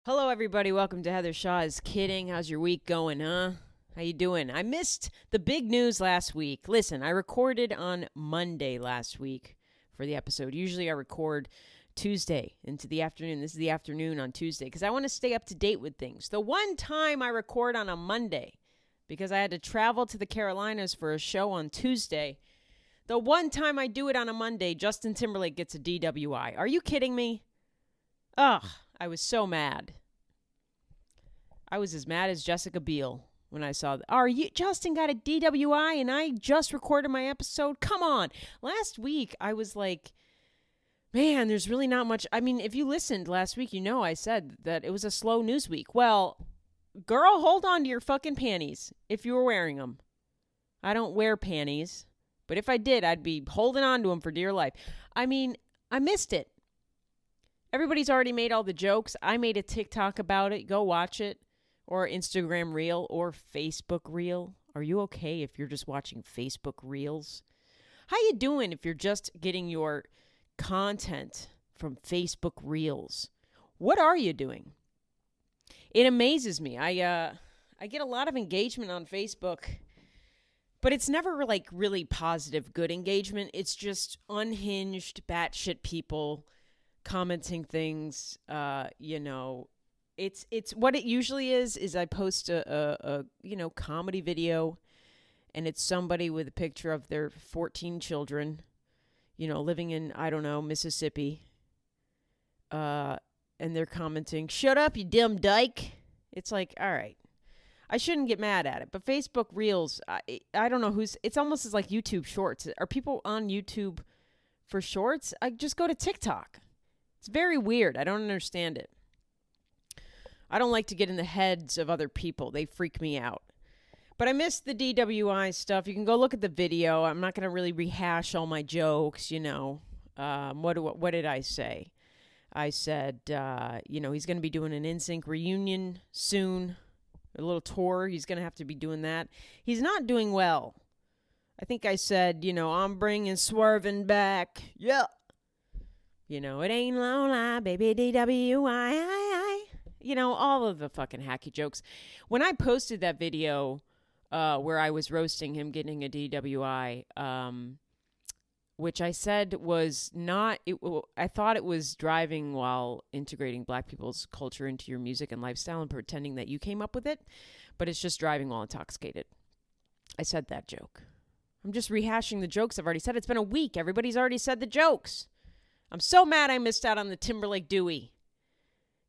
Hello, everybody. Welcome to Heather Shaw is Kidding. How's your week going, huh? How you doing? I missed the big news last week. Listen, I recorded on Monday last week for the episode. Usually I record Tuesday into the afternoon. This is the afternoon on Tuesday because I want to stay up to date with things. The one time I record on a Monday because I had to travel to the Carolinas for a show on Tuesday. The one time I do it on a Monday, Justin Timberlake gets a DWI. Are you kidding me? Ugh. I was so mad. I was as mad as Jessica Biel when I saw that. Justin got a DWI and I just recorded my episode? Come on. Last week, I was like, man, there's really not much. I mean, if you listened last week, you know I said that it was a slow news week. Well, girl, hold on to your fucking panties if you were wearing them. I don't wear panties, but if I did, I'd be holding on to them for dear life. I mean, I missed it. Everybody's already made all the jokes. I made a TikTok about it. Go watch it. Or Instagram Reel or Facebook Reel. Are you okay if you're just watching Facebook Reels? How you doing if you're just getting your content from Facebook Reels? What are you doing? It amazes me. I get a lot of engagement on Facebook, but it's never like really positive, good engagement. It's just unhinged, batshit people commenting things, it's what it usually is I post a comedy video and it's somebody with a picture of their 14 children, living in, I don't know, Mississippi. And they're commenting, "Shut up, you dumb dyke." It's like, all right. I shouldn't get mad at it, but Facebook Reels, I don't know it's almost as like YouTube Shorts. Are people on YouTube for shorts? I just go to TikTok. It's very weird. I don't understand it. I don't like to get in the heads of other people. They freak me out. But I missed the DWI stuff. You can go look at the video. I'm not going to really rehash all my jokes, What did I say? I said, he's going to be doing an NSYNC reunion soon. A little tour. He's going to have to be doing that. He's not doing well. I think I said, I'm bringing Swerving back. Yeah. It ain't no lie, baby, DWI. All of the fucking hacky jokes. When I posted that video where I was roasting him getting a DWI, which I said was not, I thought it was driving while integrating black people's culture into your music and lifestyle and pretending that you came up with it, but it's just driving while intoxicated. I said that joke. I'm just rehashing the jokes I've already said. It's been a week. Everybody's already said the jokes. I'm so mad I missed out on the Timberlake DWI.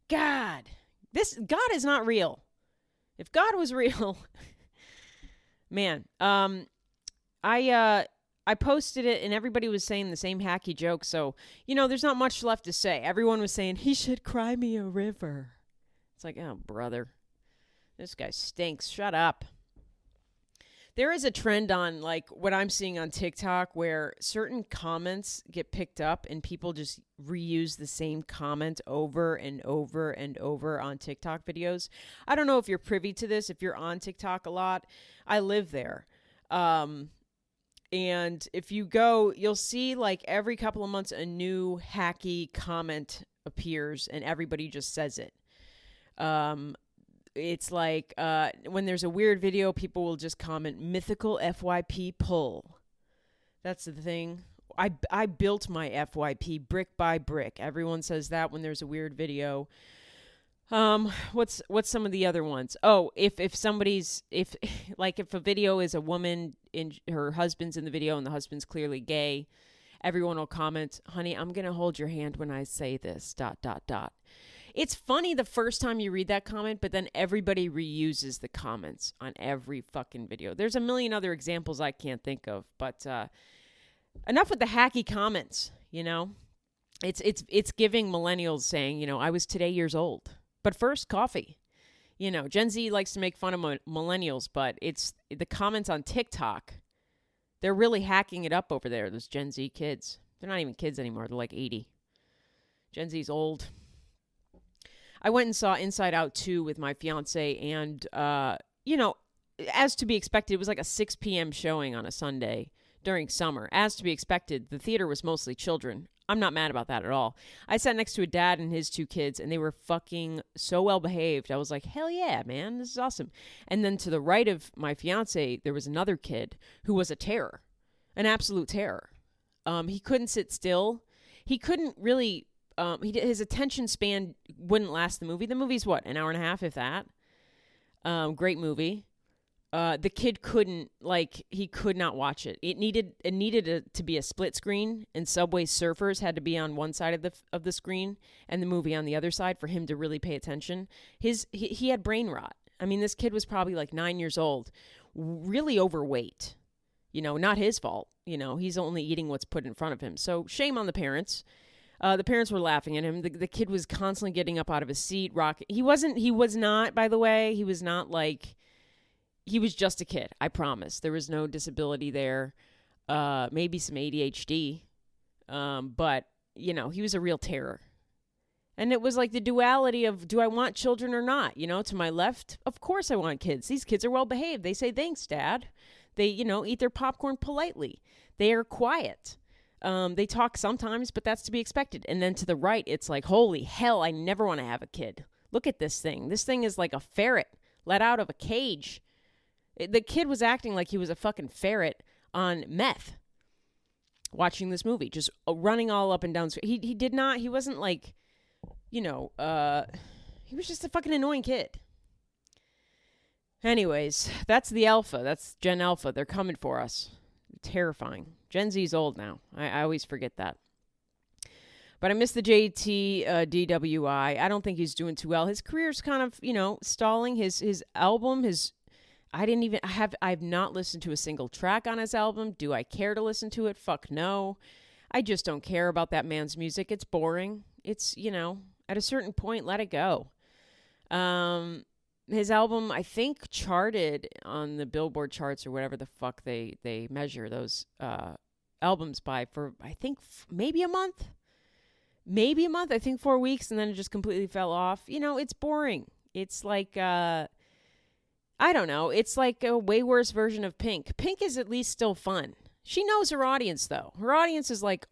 God is not real. If God was real, man, I posted it and everybody was saying the same hacky joke. So, there's not much left to say. Everyone was saying, he should cry me a river. It's like, oh, brother, this guy stinks. Shut up. There is a trend on, like, what I'm seeing on TikTok where certain comments get picked up and people just reuse the same comment over and over and over on TikTok videos. I don't know if you're privy to this, if you're on TikTok a lot. I live there. And if you go, you'll see, like, every couple of months a new hacky comment appears and everybody just says it. It's like when there's a weird video, people will just comment, mythical FYP pull. That's the thing. I built my FYP brick by brick. Everyone says that when there's a weird video. What's some of the other ones? Oh, if a video is a woman and her husband's in the video and the husband's clearly gay, everyone will comment, "Honey, I'm going to hold your hand when I say this, ... It's funny the first time you read that comment, but then everybody reuses the comments on every fucking video. There's a million other examples I can't think of, but enough with the hacky comments, It's giving millennials saying, I was today years old, but first coffee. Gen Z likes to make fun of millennials, but it's the comments on TikTok. They're really hacking it up over there, those Gen Z kids. They're not even kids anymore. They're like 80. Gen Z's old. I went and saw Inside Out 2 with my fiance, and, as to be expected, it was like a 6 p.m. showing on a Sunday during summer. As to be expected, the theater was mostly children. I'm not mad about that at all. I sat next to a dad and his 2 kids, and they were fucking so well behaved. I was like, hell yeah, man, this is awesome. And then to the right of my fiance, there was another kid who was a terror, an absolute terror. He couldn't sit still. He couldn't really. His attention span wouldn't last the movie. The movie's what, an hour and a half, if that. Great movie. The kid couldn't, he could not watch it. It needed to be a split screen, and Subway Surfers had to be on one side of the screen and the movie on the other side for him to really pay attention. He had brain rot. I mean, this kid was probably like 9 years old, really overweight. Not his fault. He's only eating what's put in front of him. So shame on the parents. The parents were laughing at him. The kid was constantly getting up out of his seat, rocking. He was not, by the way, he was not like, he was just a kid. I promise. There was no disability there. Maybe some ADHD. But, he was a real terror. And it was like the duality of, do I want children or not? To my left, of course I want kids. These kids are well behaved. They say, thanks, Dad. They, eat their popcorn politely. They are quiet. They talk sometimes, but that's to be expected. And then to the right, it's like, holy hell, I never want to have a kid. Look at this thing. This thing is like a ferret let out of a cage. The kid was acting like he was a fucking ferret on meth watching this movie, just running all up and down. He wasn't like, he was just a fucking annoying kid. Anyways, that's the alpha. That's Gen Alpha. They're coming for us. Terrifying. Gen Z's old now. I always forget that. But I miss the JT DWI. I don't think he's doing too well. His career's kind of, stalling. His album, I've not listened to a single track on his album. Do I care to listen to it? Fuck no. I just don't care about that man's music. It's boring. It's, at a certain point, let it go. His album, I think, charted on the Billboard charts or whatever the fuck they measure those albums by for, I think, maybe a month. I think 4 weeks, and then it just completely fell off. It's boring. It's like, I don't know. It's like a way worse version of Pink. Pink is at least still fun. She knows her audience, though. Her audience is like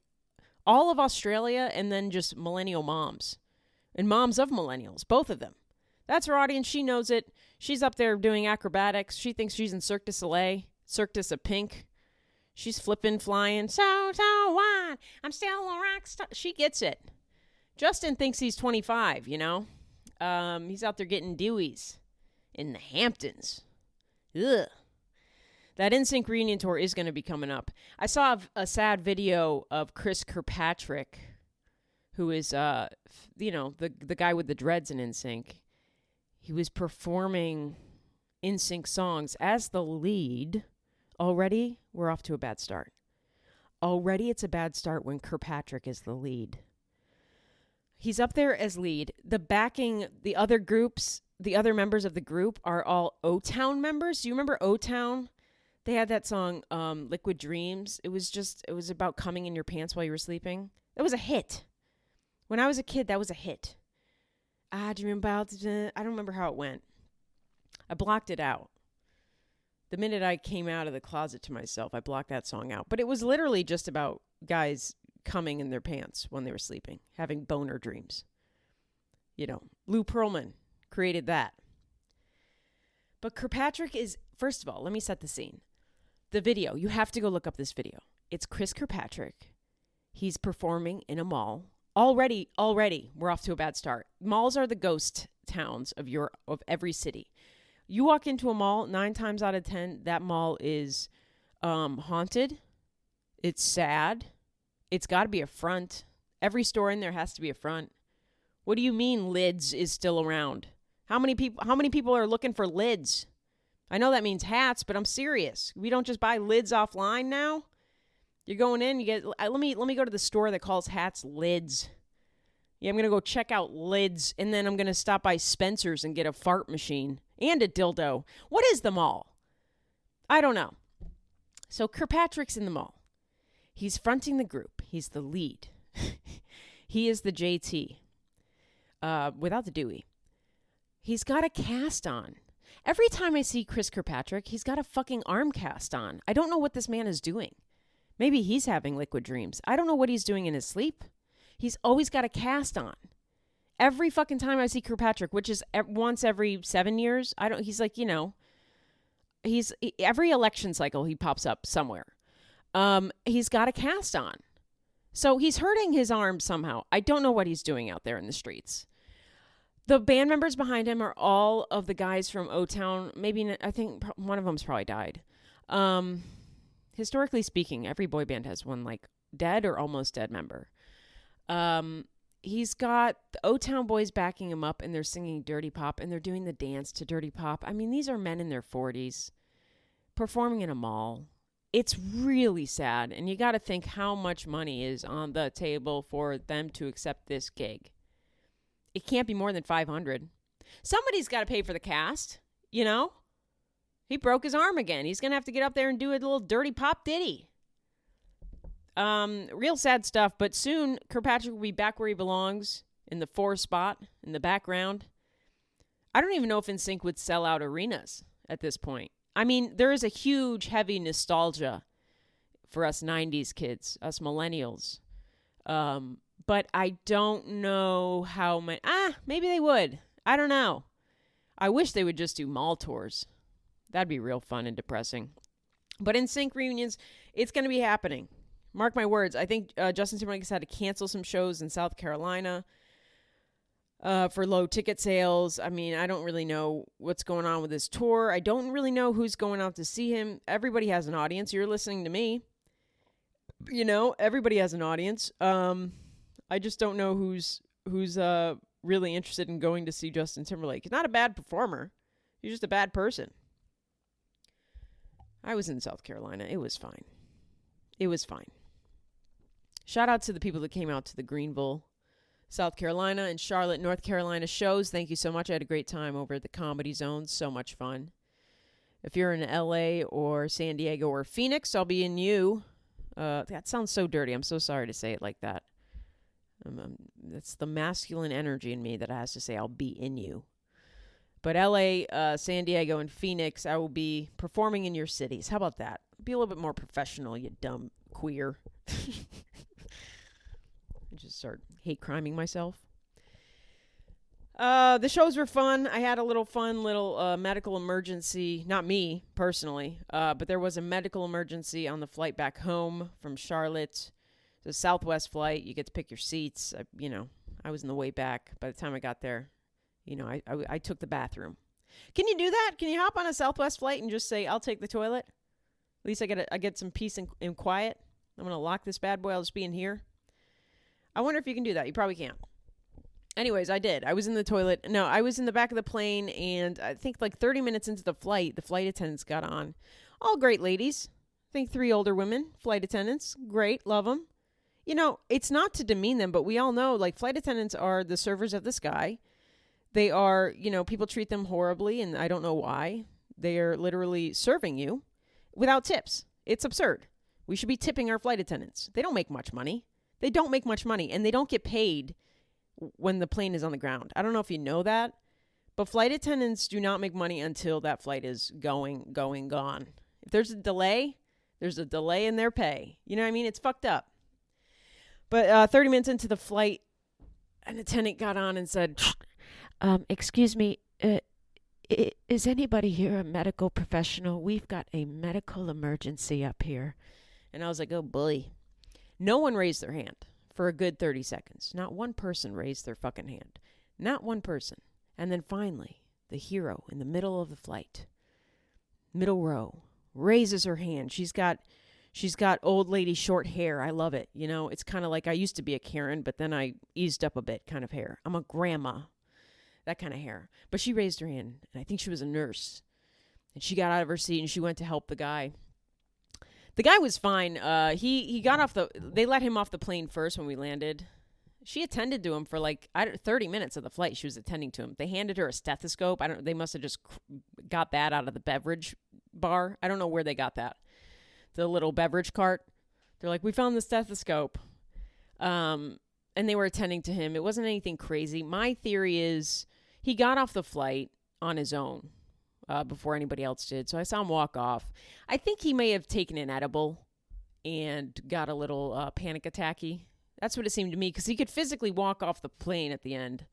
all of Australia and then just millennial moms. And moms of millennials, both of them. That's her audience. She knows it. She's up there doing acrobatics. She thinks she's in Cirque du Soleil, Cirque du Pink. She's flipping, flying. So what? I'm still a rock star. She gets it. Justin thinks he's 25, He's out there getting dewies in the Hamptons. Ugh. That NSYNC reunion tour is going to be coming up. I saw a sad video of Chris Kirkpatrick, who is, the guy with the dreads in NSYNC. He was performing NSYNC songs as the lead. Already, we're off to a bad start. Already, it's a bad start when Kirkpatrick is the lead. He's up there as lead. The other groups, the other members of the group are all O-Town members. Do you remember O-Town? They had that song, Liquid Dreams. It was about coming in your pants while you were sleeping. That was a hit. When I was a kid, that was a hit. Do you remember I don't remember how it went. I blocked it out. The minute I came out of the closet to myself, I blocked that song out. But it was literally just about guys coming in their pants when they were sleeping, having boner dreams. Lou Pearlman created that. But Kirkpatrick is, first of all, let me set the scene. The video, you have to go look up this video. It's Chris Kirkpatrick. He's performing in a mall. Already, we're off to a bad start. Malls are the ghost towns of every city. You walk into a mall, 9 times out of 10, that mall is haunted. It's sad. It's got to be a front. Every store in there has to be a front. What do you mean lids is still around? How many people are looking for lids? I know that means hats, but I'm serious. We don't just buy lids offline now. You're going in, you get, let me go to the store that calls hats lids. Yeah, I'm going to go check out lids, and then I'm going to stop by Spencer's and get a fart machine and a dildo. What is the mall? I don't know. So Kirkpatrick's in the mall. He's fronting the group. He's the lead. He is the JT. Without the Dewey. He's got a cast on. Every time I see Chris Kirkpatrick, he's got a fucking arm cast on. I don't know what this man is doing. Maybe he's having liquid dreams. I don't know what he's doing in his sleep. He's always got a cast on. Every fucking time I see Kirkpatrick, which is once every 7 years, he's like, every election cycle he pops up somewhere. He's got a cast on. So he's hurting his arm somehow. I don't know what he's doing out there in the streets. The band members behind him are all of the guys from O-Town. Maybe, I think one of them's probably died. Historically speaking, every boy band has one like dead or almost dead member. He's got the O-Town boys backing him up, and they're singing Dirty Pop, and they're doing the dance to Dirty Pop. I mean, these are men in their 40s performing in a mall. It's really sad, and you got to think how much money is on the table for them to accept this gig. It can't be more than $500. Somebody's got to pay for the cast, He broke his arm again. He's going to have to get up there and do a little Dirty Pop ditty. Real sad stuff, but soon Kirkpatrick will be back where he belongs, in the 4 spot, in the background. I don't even know if NSYNC would sell out arenas at this point. I mean, there is a huge, heavy nostalgia for us 90s kids, us millennials. But I don't know how many. Maybe they would. I don't know. I wish they would just do mall tours. That'd be real fun and depressing. But NSYNC reunions, it's going to be happening. Mark my words. I think Justin Timberlake has had to cancel some shows in South Carolina for low ticket sales. I mean, I don't really know what's going on with this tour. I don't really know who's going out to see him. Everybody has an audience. You're listening to me. Everybody has an audience. I just don't know who's really interested in going to see Justin Timberlake. He's not a bad performer. He's just a bad person. I was in South Carolina. It was fine. Shout out to the people that came out to the Greenville, South Carolina, and Charlotte, North Carolina shows. Thank you so much. I had a great time over at the Comedy Zone. So much fun. If you're in LA or San Diego or Phoenix, I'll be in you. That sounds so dirty. I'm so sorry to say it like that. That's the masculine energy in me that has to say I'll be in you. But LA, San Diego, and Phoenix, I will be performing in your cities. How about that? Be a little bit more professional, you dumb queer. I just start hate criming myself. The shows were fun. I had a little medical emergency. Not me, personally. But there was a medical emergency on the flight back home from Charlotte. The Southwest flight. You get to pick your seats. I was in the way back. By the time I got there, I took the bathroom. Can you do that? Can you hop on a Southwest flight and just say, I'll take the toilet? At least I get some peace and quiet. I'm going to lock this bad boy. I'll just be in here. I wonder if you can do that. You probably can't. Anyways, I did. I was in the toilet. No, I was in the back of the plane, and I think like 30 minutes into the flight attendants got on. All great ladies. I think 3 older women, flight attendants. Great. Love them. It's not to demean them, but we all know, like, flight attendants are the servers of the sky. They are, people treat them horribly, and I don't know why. They are literally serving you without tips. It's absurd. We should be tipping our flight attendants. They don't make much money. They don't make much money, and they don't get paid when the plane is on the ground. I don't know if you know that, but flight attendants do not make money until that flight is gone. If there's a delay in their pay. You know what I mean? It's fucked up. But 30 minutes into the flight, an attendant got on and said, excuse me, is anybody here a medical professional? We've got a medical emergency up here. And I was like, oh boy. No one raised their hand for a good 30 seconds. Not one person raised their fucking hand. Not one person. And then finally, the hero in the middle of the flight, middle row, raises her hand. She's got old lady short hair. I love it. It's kind of like I used to be a Karen, but then I eased up a bit kind of hair. I'm a grandma. That kind of hair. But she raised her hand, and I think she was a nurse. And she got out of her seat, and she went to help the guy. The guy was fine. He got off they let him off the plane first when we landed. She attended to him for 30 minutes of the flight. She was attending to him. They handed her a stethoscope. They must have just got that out of the beverage bar. I don't know where they got that. The little beverage cart. They're like, we found the stethoscope. And they were attending to him. It wasn't anything crazy. My theory is he got off the flight on his own before anybody else did. So I saw him walk off. I think he may have taken an edible and got a little panic attacky. That's what it seemed to me, because he could physically walk off the plane at the end.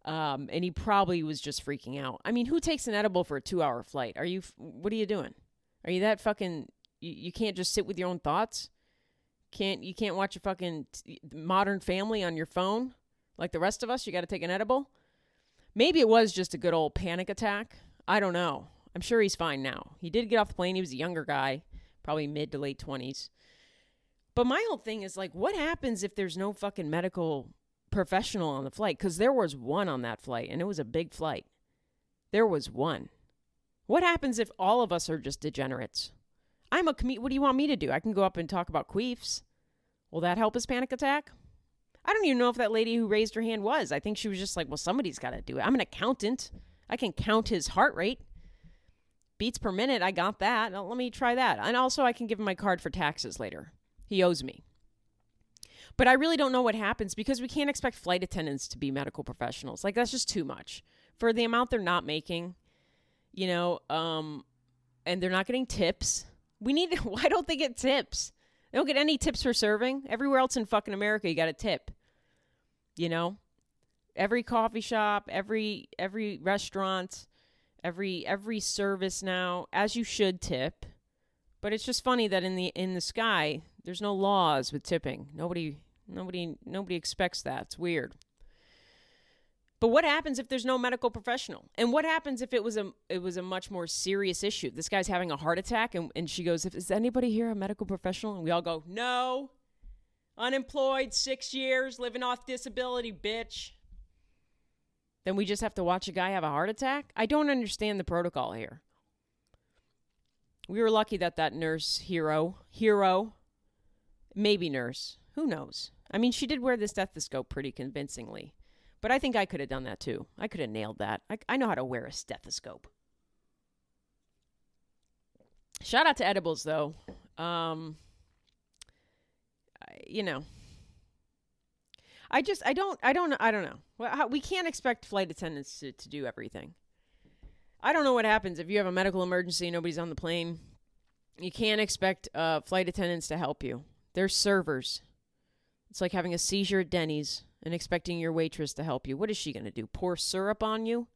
And he probably was just freaking out. I mean, who takes an edible for a 2-hour flight? What are you doing? Are you that fucking, you can't just sit with your own thoughts? You can't watch a fucking Modern Family on your phone like the rest of us? You got to take an edible? Maybe it was just a good old panic attack. I don't know. I'm sure he's fine now. He did get off the plane. He was a younger guy, probably mid to late 20s. But my whole thing is, like, what happens if there's no fucking medical professional on the flight? Because there was one on that flight, and it was a big flight. There was one. What happens if all of us are just degenerates? I'm a what do you want me to do? I can go up and talk about queefs. Will that help his panic attack? I don't even know if that lady who raised her hand was. I think she was just like, well, somebody's got to do it. I'm an accountant. I can count his heart rate. Beats per minute, I got that. Now, let me try that. And also, I can give him my card for taxes later. He owes me. But I really don't know what happens, because we can't expect flight attendants to be medical professionals. Like, that's just too much. For the amount they're not making, and they're not getting tips. Why don't they get tips? They don't get any tips for serving. Everywhere else in fucking America, you got a tip. Every coffee shop, every restaurant, every service now, as you should tip. But it's just funny that in the sky, there's no laws with tipping. Nobody expects that. It's weird. But what happens if there's no medical professional? And what happens if it was a much more serious issue? This guy's having a heart attack, and she goes, "Is anybody here a medical professional?" And we all go, "No. Unemployed, 6 years, living off disability, bitch." Then we just have to watch a guy have a heart attack? I don't understand the protocol here. We were lucky that nurse hero, maybe nurse, who knows? I mean, she did wear the stethoscope pretty convincingly, but I think I could have done that too. I could have nailed that. I know how to wear a stethoscope. Shout out to edibles, though. I don't know. We can't expect flight attendants to do everything. I don't know what happens if you have a medical emergency and nobody's on the plane. You can't expect flight attendants to help you. They're servers. It's like having a seizure at Denny's and expecting your waitress to help you. What is she going to do? Pour syrup on you?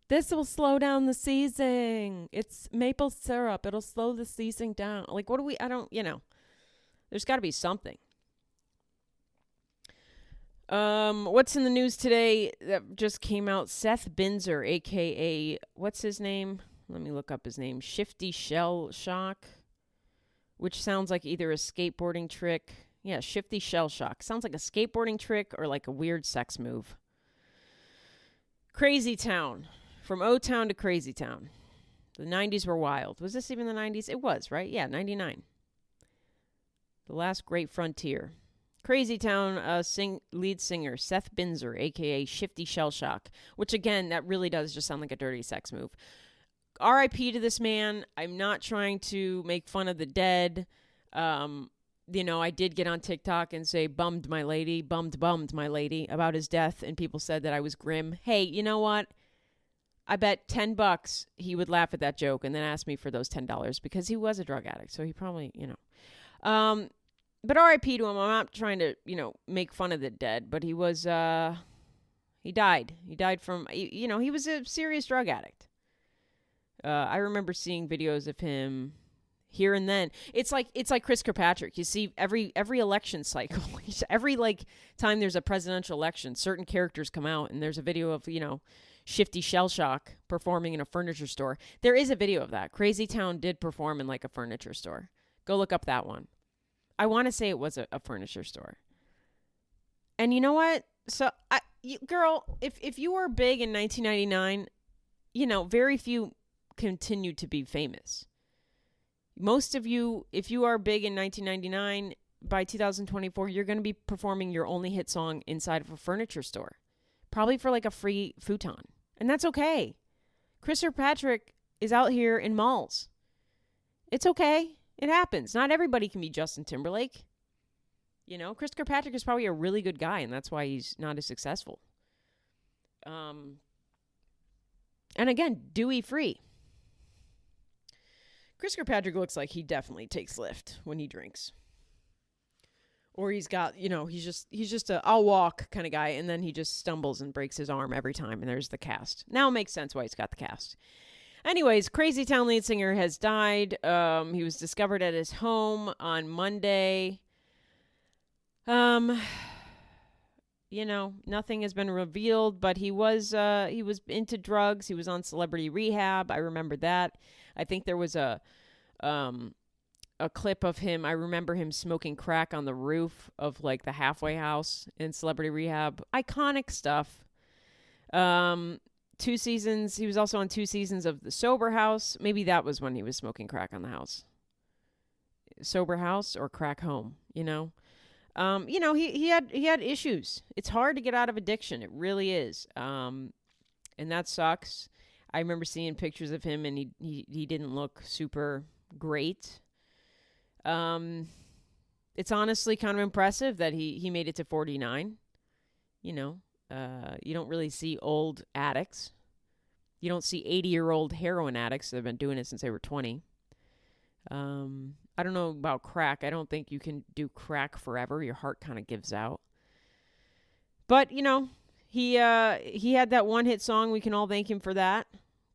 This will slow down the seizing. It's maple syrup. It'll slow the seizing down. Like, there's got to be something. What's in the news today that just came out? Seth Binzer, a.k.a. what's his name? Let me look up his name. Shifty Shellshock, which sounds like either a skateboarding trick. Yeah, Shifty Shellshock. Sounds like a skateboarding trick or like a weird sex move. Crazy Town. From O-Town to Crazy Town. The 90s were wild. Was this even the 90s? It was, right? Yeah, 99. The last great frontier. Crazy Town lead singer Seth Binzer, a.k.a. Shifty Shellshock, which, again, that really does just sound like a dirty sex move. R.I.P. to this man. I'm not trying to make fun of the dead. I did get on TikTok and say, bummed my lady about his death, and people said that I was grim. Hey, you know what? I bet $10 he would laugh at that joke and then ask me for those $10 because he was a drug addict, so he probably, But R.I.P. to him. I'm not trying to, make fun of the dead, but he was, he died. He died from, he was a serious drug addict. I remember seeing videos of him here and then. It's like Chris Kirkpatrick. You see every election cycle, every time there's a presidential election, certain characters come out and there's a video of, Shifty Shellshock performing in a furniture store. There is a video of that. Crazy Town did perform in a furniture store. Go look up that one. I want to say it was a furniture store. And you know what? So, girl, if you were big in 1999, very few continued to be famous. Most of you, if you are big in 1999, by 2024, you're going to be performing your only hit song inside of a furniture store. Probably for a free futon. And that's okay. Chris Kirkpatrick is out here in malls. It's okay. It happens. Not everybody can be Justin Timberlake. Chris Kirkpatrick is probably a really good guy, and that's why he's not as successful. And again, Dewey free. Chris Kirkpatrick looks like he definitely takes Lyft when he drinks. Or he's got, he's just a I'll walk kind of guy, and then he just stumbles and breaks his arm every time, and there's the cast. Now it makes sense why he's got the cast. Anyways, Crazy Town lead singer has died. He was discovered at his home on Monday. Nothing has been revealed, but he was into drugs. He was on celebrity rehab. I remember that. I think there was a clip of him. I remember him smoking crack on the roof of like the halfway house in celebrity rehab. Iconic stuff. 2 seasons. He was also on 2 seasons of The Sober House. Maybe that was when he was smoking crack on the house. Sober House or Crack Home, he had issues. It's hard to get out of addiction. It really is. And that sucks. I remember seeing pictures of him, and he didn't look super great. It's honestly kind of impressive that he made it to 49. You don't really see old addicts. You don't see 80-year-old heroin addicts that have been doing it since they were 20. I don't know about crack. I don't think you can do crack forever. Your heart kind of gives out. But, he had that one-hit song. We can all thank him for that.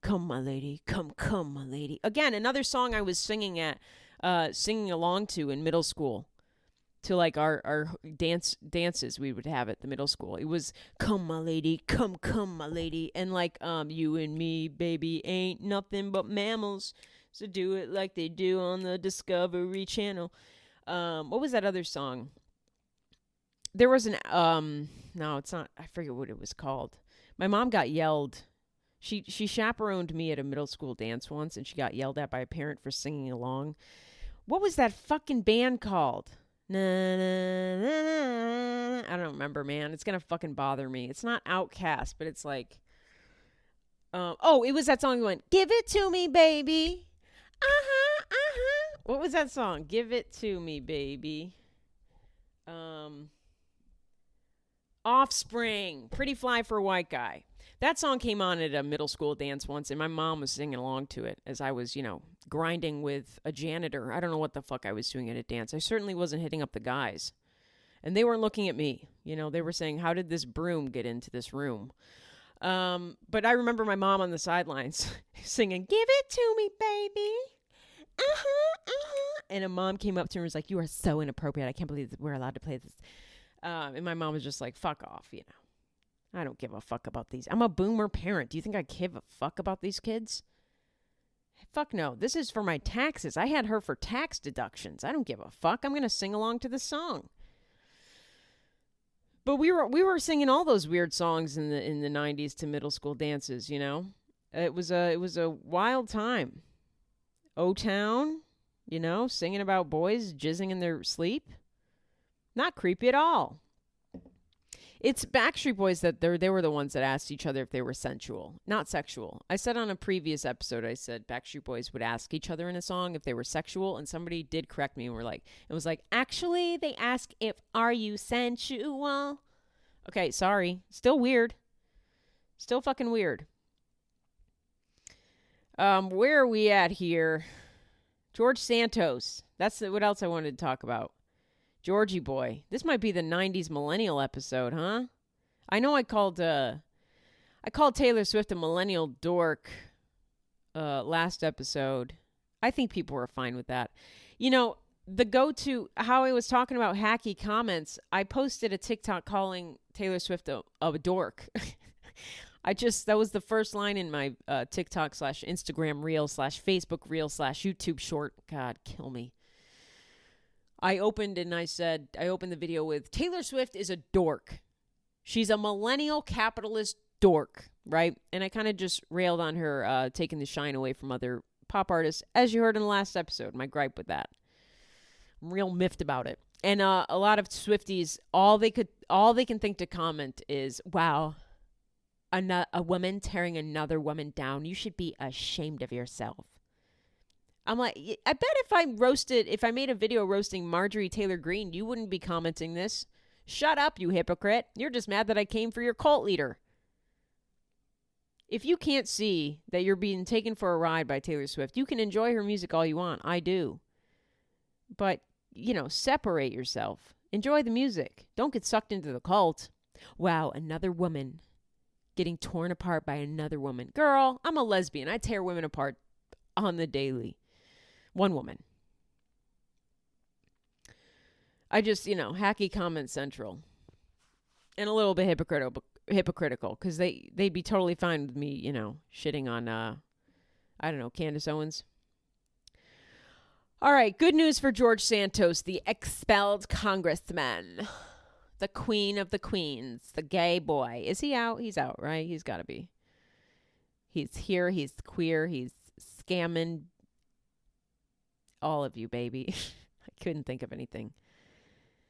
Come, my lady. Come, my lady. Again, another song I was singing along to in middle school. To like our dances we would have at the middle school. It was come my lady, come my lady, and like you and me, baby, ain't nothing but mammals, so do it like they do on the Discovery Channel. What was that other song? There was an no, it's not. I forget what it was called. My mom got yelled. She chaperoned me at a middle school dance once, and she got yelled at by a parent for singing along. What was that fucking band called? Na, na, na, na. I don't remember, man. It's gonna fucking bother me. It's not Outcast, but it's like, it was that song that went, "Give it to me, baby." What was that song? Give it to me, baby. Offspring. Pretty Fly for a White Guy. That song came on at a middle school dance once, and my mom was singing along to it as I was, grinding with a janitor. I don't know what the fuck I was doing at a dance. I certainly wasn't hitting up the guys. And they weren't looking at me. They were saying, how did this broom get into this room? But I remember my mom on the sidelines singing, "Give it to me, baby." And a mom came up to her and was like, "You are so inappropriate. I can't believe that we're allowed to play this." And my mom was just like, "Fuck off, I don't give a fuck about these. I'm a boomer parent. Do you think I give a fuck about these kids? Fuck no. This is for my taxes. I had her for tax deductions. I don't give a fuck. I'm going to sing along to the song." But we were singing all those weird songs in the 90s to middle school dances, It was a wild time. O-Town, singing about boys jizzing in their sleep. Not creepy at all. It's Backstreet Boys that they were the ones that asked each other if they were sensual, not sexual. I said on a previous episode, Backstreet Boys would ask each other in a song if they were sexual, and somebody did correct me and it was like, actually, they ask are you sensual? Okay, sorry. Still weird. Still fucking weird. Where are we at here? George Santos. That's what else I wanted to talk about. Georgie boy. This might be the 90s millennial episode, huh? I know I called Taylor Swift a millennial dork last episode. I think people were fine with that. The go-to, how I was talking about hacky comments, I posted a TikTok calling Taylor Swift a dork. That was the first line in my TikTok / Instagram reel / Facebook reel / YouTube short. God, kill me. I opened the video with, Taylor Swift is a dork. She's a millennial capitalist dork, right? And I kind of just railed on her taking the shine away from other pop artists, as you heard in the last episode, my gripe with that. I'm real miffed about it. And a lot of Swifties, all they can think to comment is, wow, a woman tearing another woman down. You should be ashamed of yourself. I'm like, I bet if I made a video roasting Marjorie Taylor Greene, you wouldn't be commenting this. Shut up, you hypocrite. You're just mad that I came for your cult leader. If you can't see that you're being taken for a ride by Taylor Swift, you can enjoy her music all you want. I do. But, separate yourself. Enjoy the music. Don't get sucked into the cult. Wow, another woman getting torn apart by another woman. Girl, I'm a lesbian. I tear women apart on the daily. One woman. I just, hacky comment central. And a little bit hypocritical because they'd be totally fine with me, shitting on, I don't know, Candace Owens. All right, good news for George Santos, the expelled congressman, the queen of the queens, the gay boy. Is he out? He's out, right? He's got to be. He's here. He's queer. He's scamming all of you, baby. I couldn't think of anything.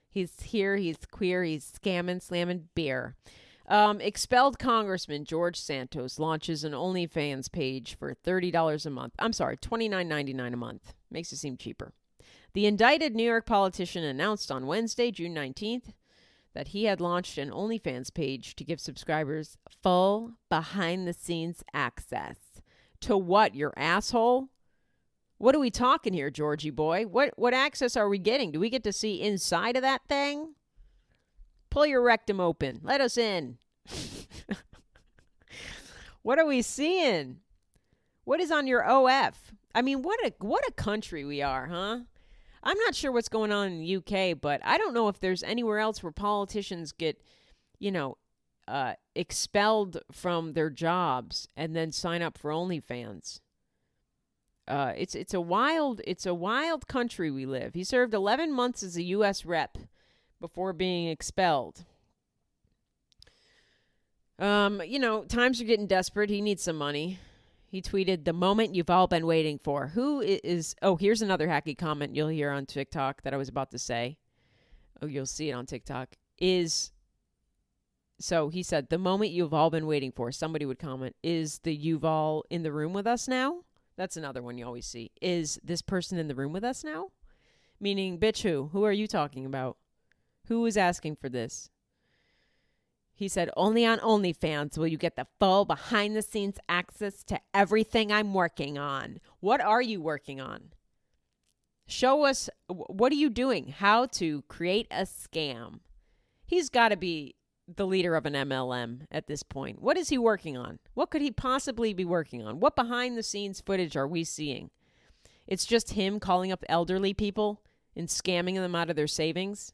He's here. He's queer. He's scamming, slamming beer. Expelled Congressman George Santos launches an OnlyFans page for $30 a month. I'm sorry, $29.99 a month. Makes it seem cheaper. The indicted New York politician announced on Wednesday, June 19th, that he had launched an OnlyFans page to give subscribers full behind-the-scenes access. To what, your asshole? What are we talking here, Georgie boy? What access are we getting? Do we get to see inside of that thing? Pull your rectum open. Let us in. What are we seeing? What is on your OF? I mean, what a country we are, huh? I'm not sure what's going on in the UK, but I don't know if there's anywhere else where politicians get, expelled from their jobs and then sign up for OnlyFans. It's a wild country we live. He served 11 months as a U.S. rep before being expelled. Times are getting desperate. He needs some money. He tweeted, "The moment you've all been waiting for." Who is... Oh, here's another hacky comment you'll hear on TikTok that I was about to say. Oh, you'll see it on TikTok. So he said, "The moment you've all been waiting for." Somebody would comment, "Is the Yuval in the room with us now?" That's another one you always see. Is this person in the room with us now? Meaning, bitch, who? Who are you talking about? Who is asking for this? He said, "Only on OnlyFans will you get the full behind-the-scenes access to everything I'm working on." What are you working on? Show us, what are you doing? How to create a scam. He's got to be the leader of an MLM at this point. What is he working on? What could he possibly be working on? What behind-the-scenes footage are we seeing? It's just him calling up elderly people and scamming them out of their savings.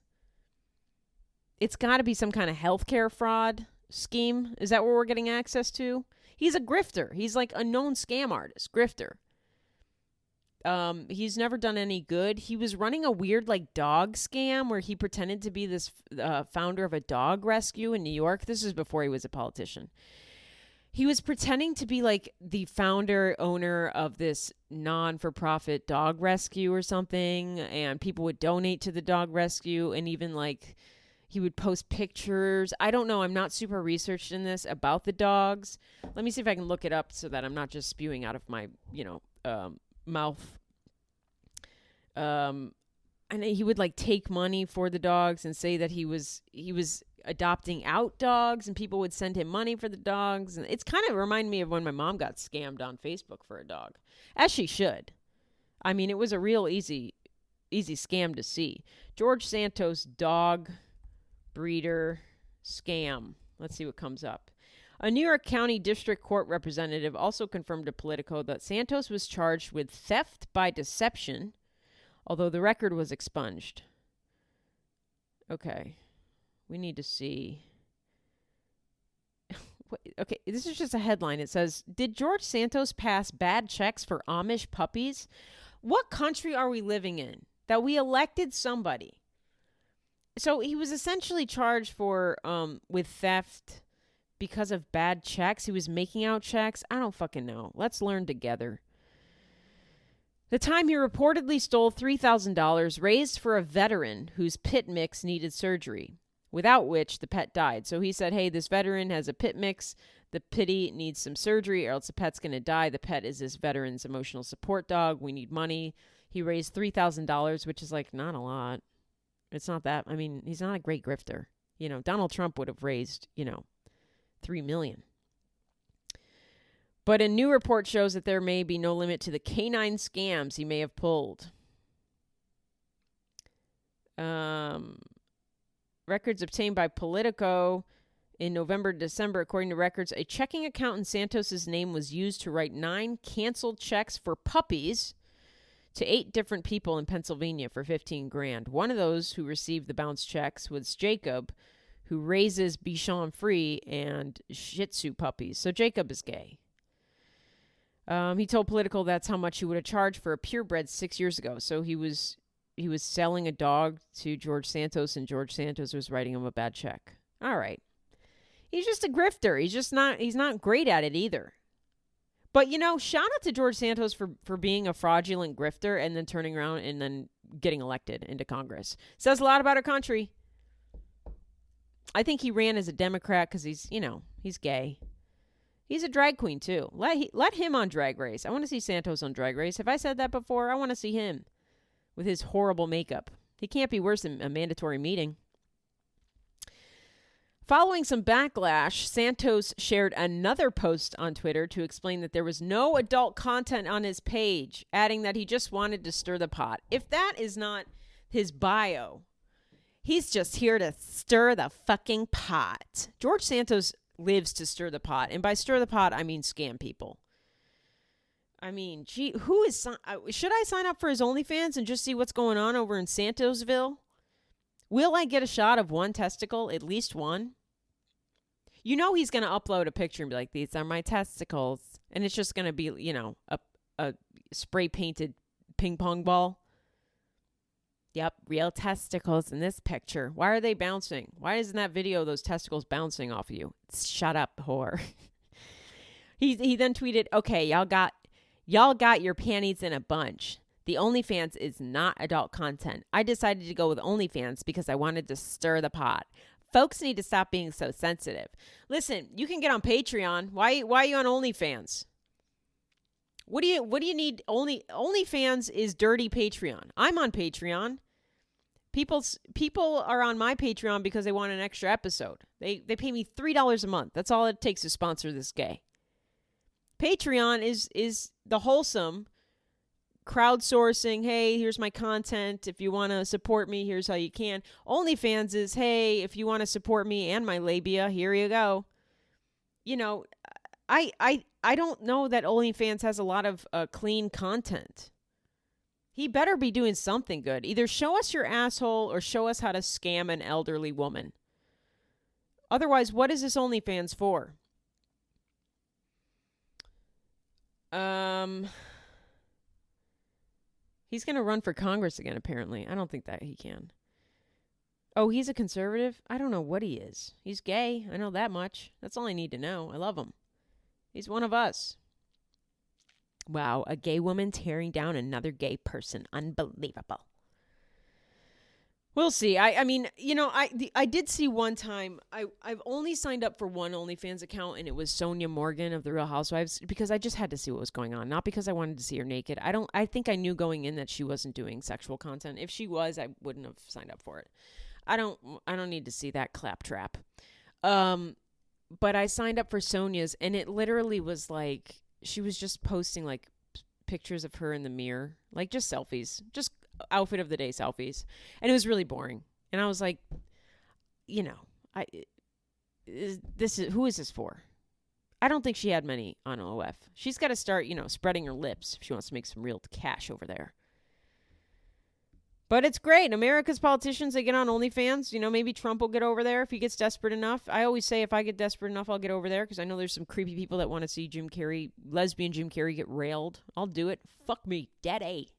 It's got to be some kind of healthcare fraud scheme. Is that what we're getting access to? He's a grifter. He's like a known scam artist, grifter. He's never done any good. He was running a weird dog scam where he pretended to be this founder of a dog rescue in New York. This is before he was a politician. He was pretending to be the founder, owner of this non-for-profit dog rescue or something, and people would donate to the dog rescue, and even he would post pictures. I don't know. I'm not super researched in this about the dogs. Let me see if I can look it up so that I'm not just spewing out of my, mouth. And he would take money for the dogs and say that he was adopting out dogs, and people would send him money for the dogs. And it's kind of remind me of when my mom got scammed on Facebook for a dog, as she should. I mean, it was a real easy scam to see. George Santos dog breeder scam. Let's see what comes up. A New York County District Court representative also confirmed to Politico that Santos was charged with theft by deception, although the record was expunged. Okay. We need to see. Okay, this is just a headline. It says, "Did George Santos pass bad checks for Amish puppies?" What country are we living in that we elected somebody? So he was essentially charged for with theft because of bad checks. He was making out checks. I don't fucking know. Let's learn together. The time he reportedly stole $3,000 raised for a veteran whose pit mix needed surgery, without which the pet died. So he said, hey, this veteran has a pit mix. The pitty needs some surgery or else the pet's going to die. The pet is this veteran's emotional support dog. We need money. He raised $3,000, which is not a lot. It's not that. I mean, he's not a great grifter. Donald Trump would have raised, $3 million. But a new report shows that there may be no limit to the canine scams he may have pulled. Records obtained by Politico in November, December, according to records, a checking account in Santos's name was used to write 9 canceled checks for puppies to 8 different people in Pennsylvania for $15,000. One of those who received the bounce checks was Jacob, who raises Bichon Frise and Shih Tzu puppies. So Jacob is gay. He told Politico that's how much he would have charged for a purebred 6 years ago. So he was selling a dog to George Santos, and George Santos was writing him a bad check. All right. He's just a grifter. He's not great at it either. But, shout out to George Santos for being a fraudulent grifter and then turning around and then getting elected into Congress. Says a lot about our country. I think he ran as a Democrat because he's gay. He's a drag queen, too. Let him on Drag Race. I want to see Santos on Drag Race. Have I said that before? I want to see him with his horrible makeup. He can't be worse than a mandatory meeting. Following some backlash, Santos shared another post on Twitter to explain that there was no adult content on his page, adding that he just wanted to stir the pot. If that is not his bio, he's just here to stir the fucking pot. George Santos lives to stir the pot. And by stir the pot, I mean scam people. I mean, gee, should I sign up for his OnlyFans and just see what's going on over in Santosville? Will I get a shot of one testicle, at least one? He's going to upload a picture and be like, these are my testicles. And it's just going to be, a spray-painted ping pong ball. Yep, real testicles in this picture. Why are they bouncing? Why isn't that video those testicles bouncing off of you? Shut up, whore. He then tweeted, okay, y'all got your panties in a bunch. The OnlyFans is not adult content. I decided to go with OnlyFans because I wanted to stir the pot. Folks need to stop being so sensitive. Listen, you can get on Patreon. Why are you on OnlyFans? What do you need? OnlyFans is dirty Patreon. I'm on Patreon. People are on my Patreon because they want an extra episode. They pay me $3 a month. That's all it takes to sponsor this gay. Patreon is the wholesome crowdsourcing. Hey, here's my content. If you want to support me, here's how you can. OnlyFans is, hey, if you want to support me and my labia, here you go. I don't know that OnlyFans has a lot of clean content. He better be doing something good. Either show us your asshole or show us how to scam an elderly woman. Otherwise, what is this OnlyFans for? He's going to run for Congress again, apparently. I don't think that he can. Oh, he's a conservative? I don't know what he is. He's gay. I know that much. That's all I need to know. I love him. He's one of us. Wow, a gay woman tearing down another gay person. Unbelievable. We'll see. I mean, I did see one time. I've only signed up for one OnlyFans account, and it was Sonia Morgan of The Real Housewives because I just had to see what was going on, not because I wanted to see her naked. I think I knew going in that she wasn't doing sexual content. If she was, I wouldn't have signed up for it. I don't need to see that claptrap. But I signed up for Sonia's, and it literally was like she was just posting like pictures of her in the mirror, like just selfies, just outfit of the day selfies, and it was really boring. And I was like, who is this for? I don't think she had many on OF. She's got to start, spreading her lips if she wants to make some real cash over there. But it's great. America's politicians, they get on OnlyFans. Maybe Trump will get over there if he gets desperate enough. I always say if I get desperate enough, I'll get over there because I know there's some creepy people that want to see lesbian Jim Carrey get railed. I'll do it. Fuck me, daddy.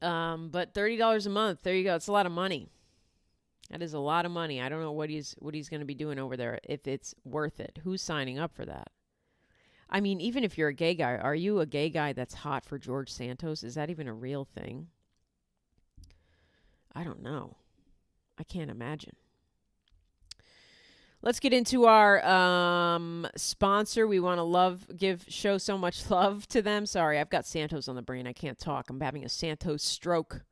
But $30 a month, there you go. It's a lot of money. That is a lot of money. I don't know what he's going to be doing over there, if it's worth it. Who's signing up for that? I mean, even if you're a gay guy, are you a gay guy that's hot for George Santos? Is that even a real thing? I don't know. I can't imagine. Let's get into our sponsor. We want to show so much love to them. Sorry, I've got Santos on the brain. I can't talk. I'm having a Santos stroke.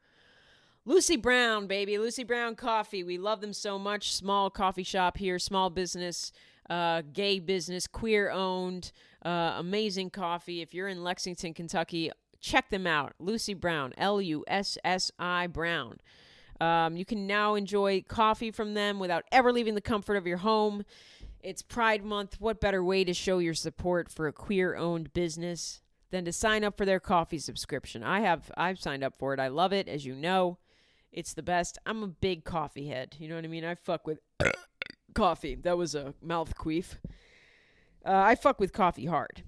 Lucy Brown, baby. Lucy Brown Coffee. We love them so much. Small coffee shop here, small business. gay business, queer owned, amazing coffee. If you're in Lexington, Kentucky, check them out. Lucy Brown, Lussi Brown. You can now enjoy coffee from them without ever leaving the comfort of your home. It's Pride Month. What better way to show your support for a queer-owned business than to sign up for their coffee subscription? I've signed up for it. I love it, as you know. It's the best. I'm a big coffee head. You know what I mean? I fuck with coffee. That was a mouth queef. I fuck with coffee hard.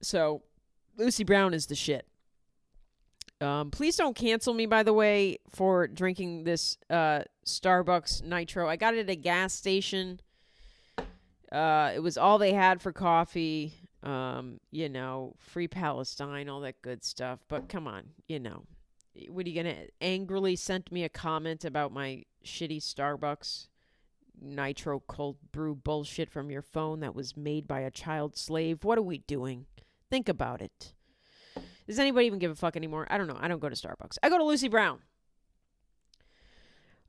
So, Lucy Brown is the shit. Please don't cancel me, by the way, for drinking this Starbucks Nitro. I got it at a gas station. It was all they had for coffee. Free Palestine, all that good stuff. But come on, what are you going to angrily send me a comment about my shitty Starbucks Nitro cold brew bullshit from your phone that was made by a child slave? What are we doing? Think about it. Does anybody even give a fuck anymore? I don't know. I don't go to Starbucks. I go to Lucy Brown.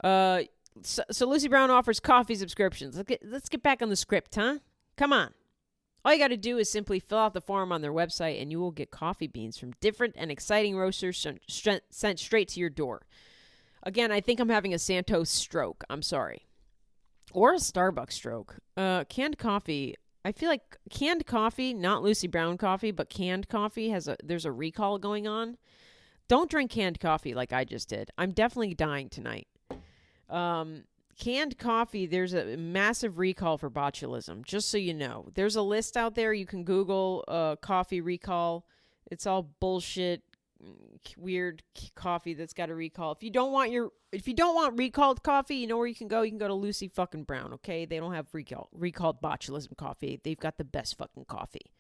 So Lucy Brown offers coffee subscriptions. Let's get back on the script, huh? Come on. All you got to do is simply fill out the form on their website, and you will get coffee beans from different and exciting roasters sent straight to your door. Again, I think I'm having a Santos stroke. I'm sorry. Or a Starbucks stroke. Canned coffee. I feel like canned coffee, not Lucy Brown coffee, but canned coffee, there's a recall going on. Don't drink canned coffee like I just did. I'm definitely dying tonight. Canned coffee, there's a massive recall for botulism, just so you know. There's a list out there. You can Google coffee recall. It's all bullshit, weird coffee that's got a recall. If you don't want recalled coffee, you know where you can go? You can go to Lucy fucking Brown, okay? They don't have recalled botulism coffee. They've got the best fucking coffee.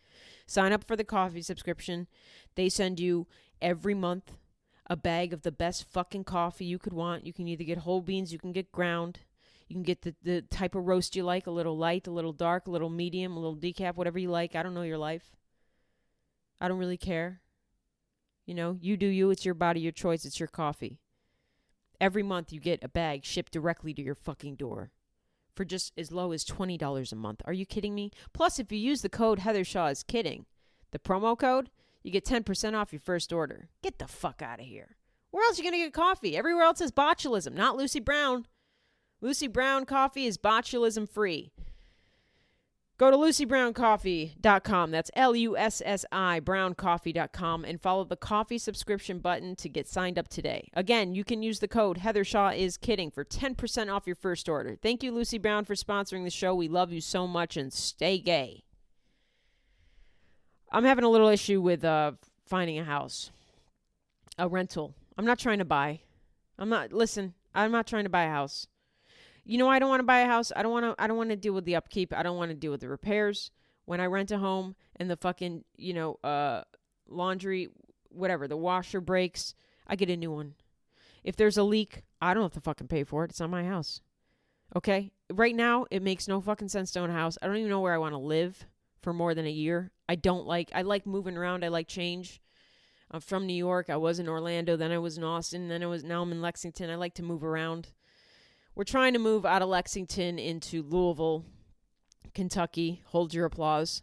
Sign up for the coffee subscription. They send you every month a bag of the best fucking coffee you could want. You can either get whole beans, you can get ground. You can get the type of roast you like, a little light, a little dark, a little medium, a little decaf, whatever you like. I don't know your life. I don't really care. You do you. It's your body, your choice. It's your coffee. Every month you get a bag shipped directly to your fucking door for just as low as $20 a month. Are you kidding me? Plus, if you use the code Heather Shaw is kidding, the promo code, you get 10% off your first order. Get the fuck out of here. Where else are you going to get coffee? Everywhere else is botulism, not Lucy Brown. Lucy Brown coffee is botulism free. Go to LucyBrownCoffee.com. That's LUSSI browncoffee.com and follow the coffee subscription button to get signed up today. Again, you can use the code Heather Shaw is kidding for 10% off your first order. Thank you, Lucy Brown, for sponsoring the show. We love you so much, and stay gay. I'm having a little issue with finding a house, a rental. I'm not trying to buy. I'm not trying to buy a house. I don't want to buy a house. I don't want to deal with the upkeep. I don't want to deal with the repairs. When I rent a home and the fucking, laundry, whatever, the washer breaks, I get a new one. If there's a leak, I don't have to fucking pay for it. It's not my house. Okay? Right now, it makes no fucking sense to own a house. I don't even know where I want to live for more than a year. I like moving around. I like change. I'm from New York. I was in Orlando. Then I was in Austin. Now I'm in Lexington. I like to move around. We're trying to move out of Lexington into Louisville, Kentucky. Hold your applause.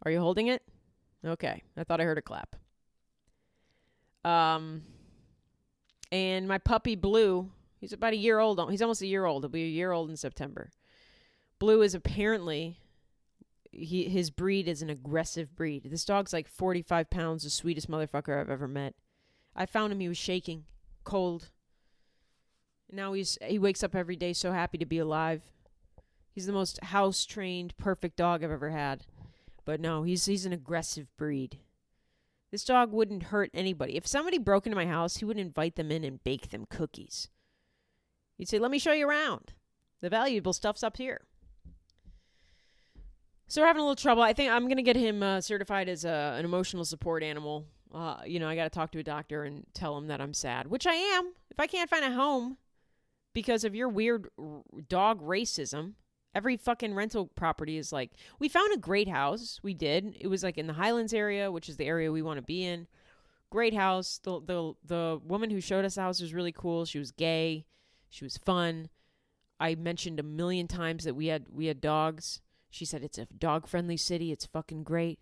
Are you holding it? Okay. I thought I heard a clap. And my puppy Blue, he's about a year old. He's almost a year old. He'll be a year old in September. Blue is apparently, his breed is an aggressive breed. This dog's like 45 pounds, the sweetest motherfucker I've ever met. I found him, he was shaking, cold. Now he wakes up every day so happy to be alive. He's the most house-trained, perfect dog I've ever had. But no, he's an aggressive breed. This dog wouldn't hurt anybody. If somebody broke into my house, he would invite them in and bake them cookies. He'd say, let me show you around. The valuable stuff's up here. So we're having a little trouble. I think I'm going to get him certified as an emotional support animal. I got to talk to a doctor and tell him that I'm sad, which I am. If I can't find a home because of your weird dog racism, every fucking rental property is like, we found a great house. We did. It was like in the Highlands area, which is the area we want to be in. Great house. The woman who showed us the house was really cool. She was gay. She was fun. I mentioned a million times that we had dogs. She said, it's a dog-friendly city. It's fucking great.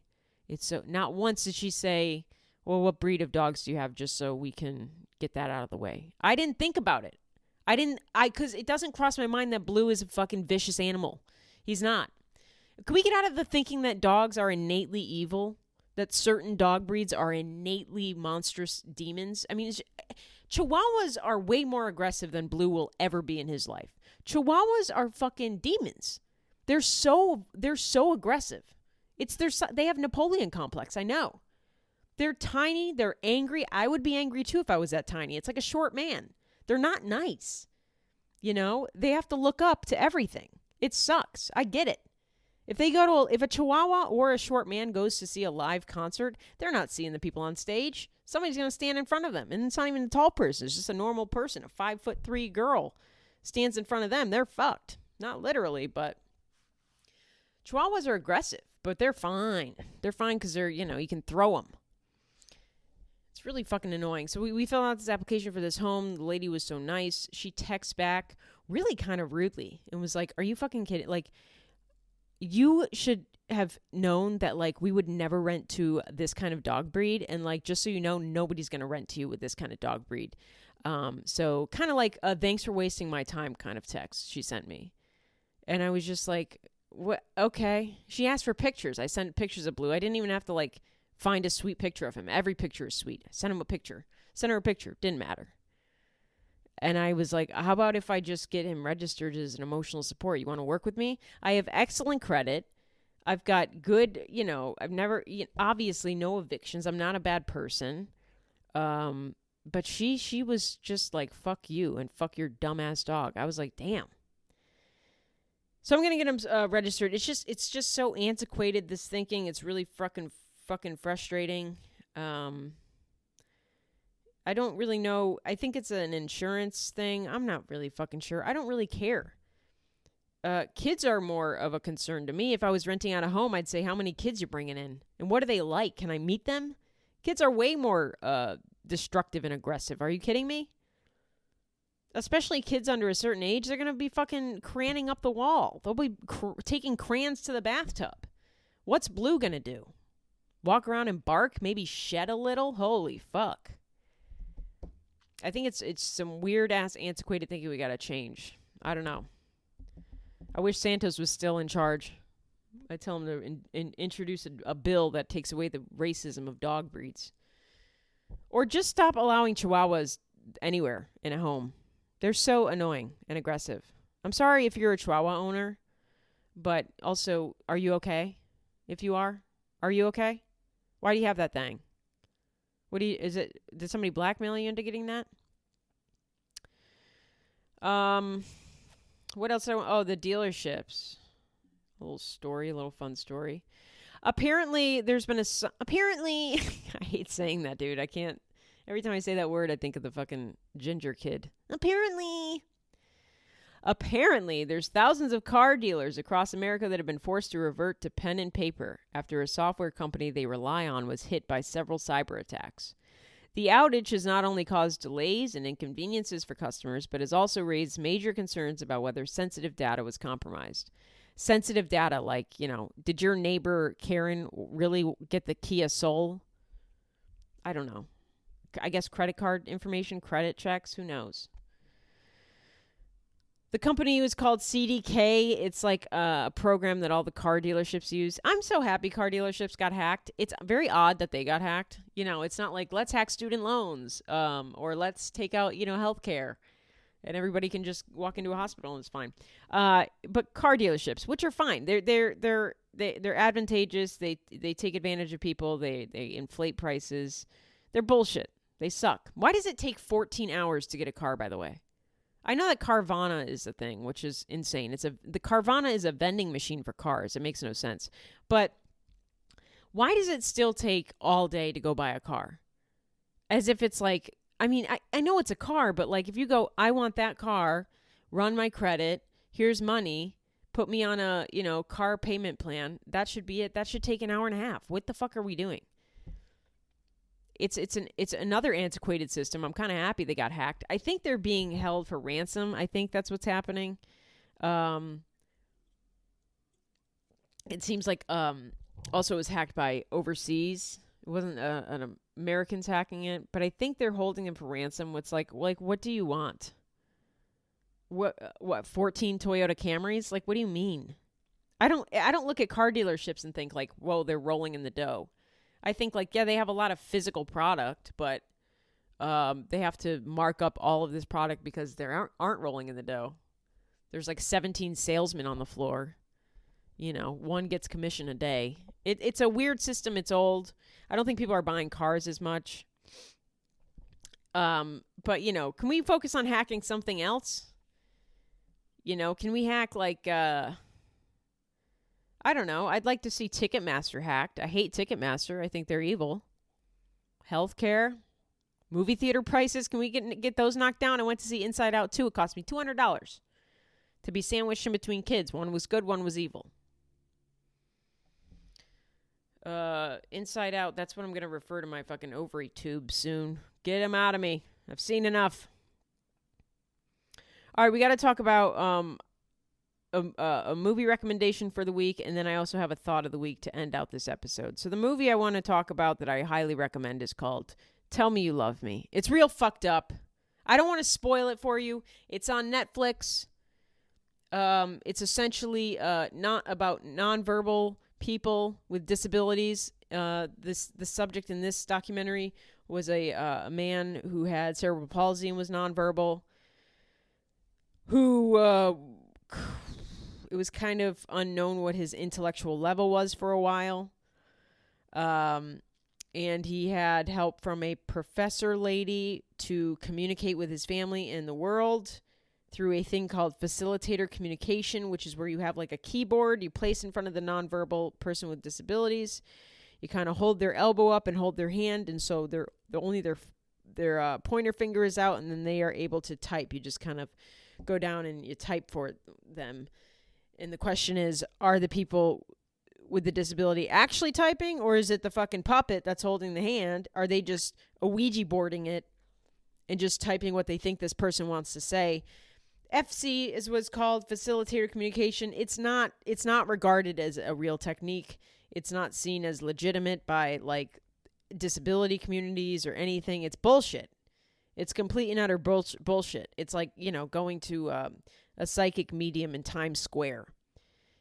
It's so... Not once did she say, well, what breed of dogs do you have, just so we can get that out of the way. I didn't think about it. Because it doesn't cross my mind that Blue is a fucking vicious animal. He's not. Can we get out of the thinking that dogs are innately evil? That certain dog breeds are innately monstrous demons? I mean, Chihuahuas are way more aggressive than Blue will ever be in his life. Chihuahuas are fucking demons. They're so aggressive. They have Napoleon complex, I know. They're tiny, they're angry. I would be angry too if I was that tiny. It's like a short man. They're not nice. You know, they have to look up to everything. It sucks. I get it. If a Chihuahua or a short man goes to see a live concert, they're not seeing the people on stage. Somebody's going to stand in front of them. And it's not even a tall person. It's just a normal person. A 5'3" girl stands in front of them. They're fucked. Not literally, but Chihuahuas are aggressive, but they're fine. They're fine because they're, you can throw them. It's really fucking annoying. So we filled out this application for this home. The lady was so nice. She texts back really kind of rudely and was like, are you fucking kidding? Like, you should have known that, like, we would never rent to this kind of dog breed. And, like, just so you know, nobody's going to rent to you with this kind of dog breed. So kind of like a thanks for wasting my time kind of text she sent me. And I was just like, what? Okay. She asked for pictures. I sent pictures of Blue. I didn't even have to, like, find a sweet picture of him. Every picture is sweet. I sent him a picture. Sent her a picture. Didn't matter. And I was like, how about if I just get him registered as an emotional support? You want to work with me? I have excellent credit. I've got good, I've never, obviously no evictions. I'm not a bad person. But she was just like, fuck you and fuck your dumbass dog. I was like, damn. So I'm going to get him registered. It's just so antiquated, this thinking. It's really fucking frustrating. I don't really know. I think it's an insurance thing. I'm not really fucking sure. I don't really care. Kids are more of a concern to me. If I was renting out a home, I'd say, how many kids you're bringing in? And what are they like? Can I meet them? Kids are way more destructive and aggressive. Are you kidding me? Especially kids under a certain age. They're going to be fucking craning up the wall. They'll be taking crayons to the bathtub. What's Blue going to do? Walk around and bark? Maybe shed a little? Holy fuck. I think it's some weird-ass antiquated thinking we got to change. I don't know. I wish Santos was still in charge. I tell him to introduce a bill that takes away the racism of dog breeds. Or just stop allowing Chihuahuas anywhere in a home. They're so annoying and aggressive. I'm sorry if you're a Chihuahua owner, but also, are you okay? If you are you okay? Why do you have that thing? Did somebody blackmail you into getting that? What else? The dealerships. A little fun story. Apparently, I hate saying that, dude. I can't. Every time I say that word, I think of the fucking ginger kid. Apparently, there's thousands of car dealers across America that have been forced to revert to pen and paper after a software company they rely on was hit by several cyber attacks. The outage has not only caused delays and inconveniences for customers, but has also raised major concerns about whether sensitive data was compromised. Sensitive data, like, did your neighbor Karen really get the Kia Soul? I don't know. I guess credit card information, credit checks, who knows? The company was called CDK. It's like a program that all the car dealerships use. I'm so happy car dealerships got hacked. It's very odd that they got hacked. It's not like, let's hack student loans, or let's take out, healthcare, and everybody can just walk into a hospital and it's fine. But car dealerships, which are fine, they're advantageous. They take advantage of people. They inflate prices. They're bullshit. They suck. Why does it take 14 hours to get a car, by the way? I know that Carvana is a thing, which is insane. The Carvana is a vending machine for cars. It makes no sense. But why does it still take all day to go buy a car? As if it's like, I know it's a car, but like if you go, I want that car, run my credit, here's money, put me on a, car payment plan, that should be it. That should take an hour and a half. What the fuck are we doing? It's another antiquated system. I'm kind of happy they got hacked. I think they're being held for ransom. I think that's what's happening. it seems like also it was hacked by overseas. It wasn't an Americans hacking it, but I think they're holding him for ransom. What's like what do you want? What 14 Toyota Camrys? Like, what do you mean? I don't look at car dealerships and think like, whoa, they're rolling in the dough. I think like, yeah, they have a lot of physical product, but they have to mark up all of this product because they aren't rolling in the dough. There's like 17 salesmen on the floor. You know, one gets commission a day. It's a weird system. It's old. I don't think people are buying cars as much. But, you know, can we focus on hacking something else? You know, can we hack like, I don't know. I'd like to see Ticketmaster hacked. I hate Ticketmaster. I think they're evil. Healthcare, movie theater prices. Can we get those knocked down? I went to see Inside Out 2. It cost me $200 to be sandwiched in between kids. One was good, one was evil. Inside Out, that's what I'm going to refer to my fucking ovary tube soon. Get them out of me. I've seen enough. All right, we got to talk about a movie recommendation for the week, and then I also have a thought of the week to end out this episode. So the movie I want to talk about that I highly recommend is called Tell Me You Love Me. It's real fucked up. I don't want to spoil it for you. It's on Netflix. It's essentially not about nonverbal people with disabilities. The subject in this documentary was a man who had cerebral palsy and was nonverbal, who it was kind of unknown what his intellectual level was for a while. And he had help from a professor lady to communicate with his family and the world through a thing called facilitator communication, which is where you have like a keyboard you place in front of the nonverbal person with disabilities. You kind of hold their elbow up and hold their hand, and so their pointer finger is out, and then they are able to type. You just kind of go down and you type for them. And the question is, are the people with the disability actually typing, or is it the fucking puppet that's holding the hand? Are they just a Ouija boarding it and just typing what they think this person wants to say? FC is what's called facilitator communication. It's not regarded as a real technique. It's not seen as legitimate by like disability communities or anything. It's bullshit. It's complete and utter bullshit. It's like, you know, going to a psychic medium in Times Square.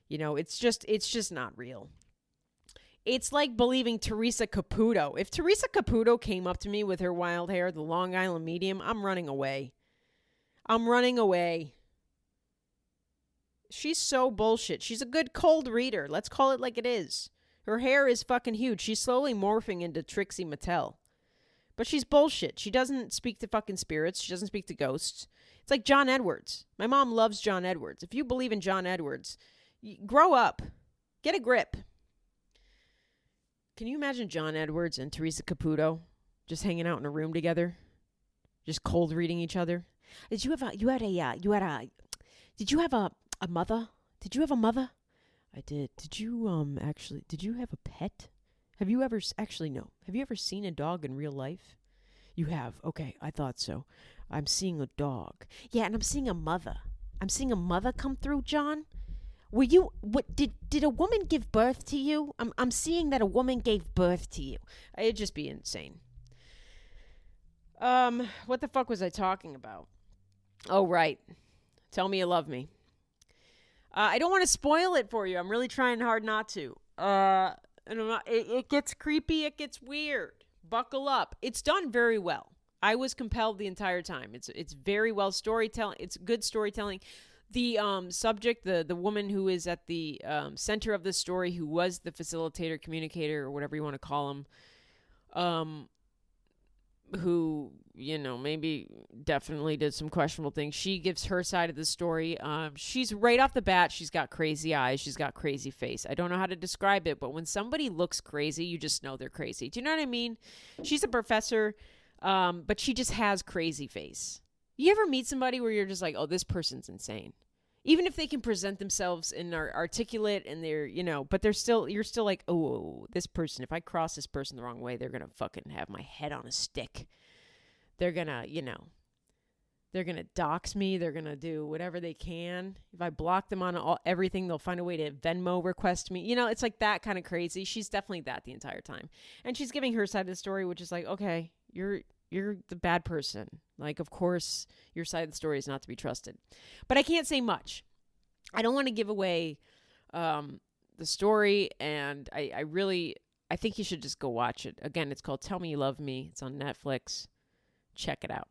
You know, it's just not real. It's like believing Teresa Caputo. If Teresa Caputo came up to me with her wild hair, the Long Island medium, I'm running away. She's so bullshit. She's a good cold reader. Let's call it like it is. Her hair is fucking huge. She's slowly morphing into Trixie Mattel. But she's bullshit. She doesn't speak to fucking spirits. She doesn't speak to ghosts. It's like John Edwards. My mom loves John Edwards. If you believe in John Edwards, grow up. Get a grip. Can you imagine John Edwards and Teresa Caputo just hanging out in a room together? Just cold reading each other? Did you have a mother? Did you have a mother? I did. Did you have a pet? Have you ever seen a dog in real life? You have. Okay, I thought so. I'm seeing a dog. Yeah, and I'm seeing a mother. I'm seeing a mother come through, John. Did a woman give birth to you? I'm seeing that a woman gave birth to you. It'd just be insane. What the fuck was I talking about? Oh, right. Tell Me You Love Me. I don't want to spoil it for you. I'm really trying hard not to. It gets creepy. It gets weird. Buckle up. It's done very well. I was compelled the entire time. It's very well storytelling. It's good storytelling. The subject, the woman who is at the center of this story, who was the facilitator, communicator, or whatever you want to call him, who, you know, maybe definitely did some questionable things. She gives her side of the story. She's right off the bat, she's got crazy eyes. She's got crazy face. I don't know how to describe it, but when somebody looks crazy, you just know they're crazy. Do you know what I mean? She's a professor, but she just has crazy face. You ever meet somebody where you're just like, oh, this person's insane? Even if they can present themselves and are articulate and they're, you know, but you're still like, oh, this person, if I cross this person the wrong way, they're going to fucking have my head on a stick. They're going to, you know, They're going to dox me. They're going to do whatever they can. If I block them on everything, they'll find a way to Venmo request me. You know, it's like that kind of crazy. She's definitely that the entire time. And she's giving her side of the story, which is like, okay, you're the bad person. Like, of course, your side of the story is not to be trusted. But I can't say much. I don't want to give away the story, and I think you should just go watch it. Again, it's called Tell Me You Love Me. It's on Netflix. Check it out.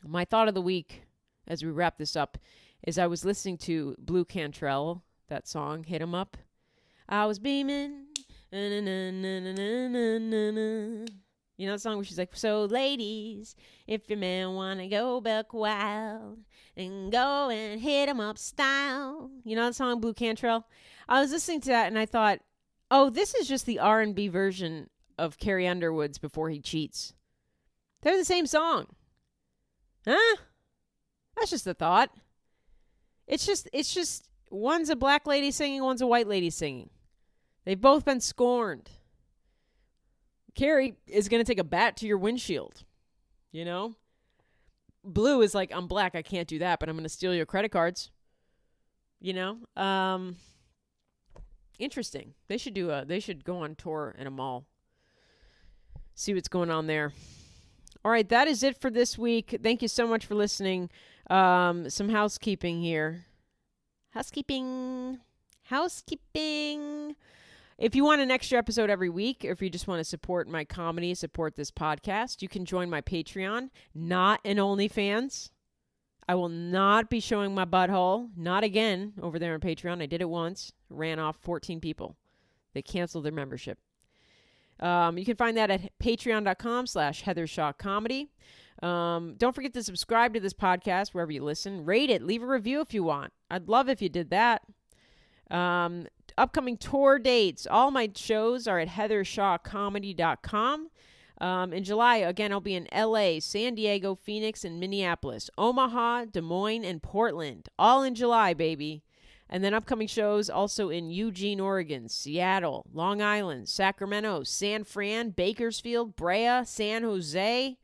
My thought of the week, as we wrap this up, is I was listening to Blue Cantrell, that song, Hit 'Em Up. I was beaming. You know that song where she's like, so ladies, if your man want to go buck wild and go and hit 'em up style. You know that song, Blue Cantrell? I was listening to that and I thought, oh, this is just the R&B version of Carrie Underwood's Before He Cheats. They're the same song. Huh? That's just a thought. It's just one's a black lady singing, one's a white lady singing. They've both been scorned. Carrie is going to take a bat to your windshield. You know? Blue is like, I'm black, I can't do that, but I'm going to steal your credit cards. You know? Interesting. They should go on tour in a mall. See what's going on there. All right, that is it for this week. Thank you so much for listening. Some housekeeping here. Housekeeping. If you want an extra episode every week, or if you just want to support my comedy, support this podcast, you can join my Patreon, not an OnlyFans. I will not be showing my butthole. Not again over there on Patreon. I did it once. Ran off 14 people. They canceled their membership. You can find that at patreon.com/HeatherShawComedy. Don't forget to subscribe to this podcast wherever you listen. Rate it. Leave a review if you want. I'd love if you did that. Upcoming tour dates. All my shows are at HeatherShawComedy.com. In July, again, I'll be in LA, San Diego, Phoenix, and Minneapolis, Omaha, Des Moines, and Portland. All in July, baby. And then upcoming shows also in Eugene, Oregon, Seattle, Long Island, Sacramento, San Fran, Bakersfield, Brea, San Jose,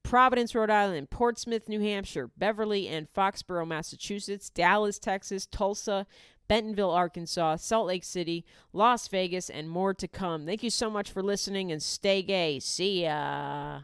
Providence, Rhode Island, Portsmouth, New Hampshire, Beverly and Foxborough, Massachusetts, Dallas, Texas, Tulsa, Bentonville, Arkansas, Salt Lake City, Las Vegas, and more to come. Thank you so much for listening and stay gay. See ya.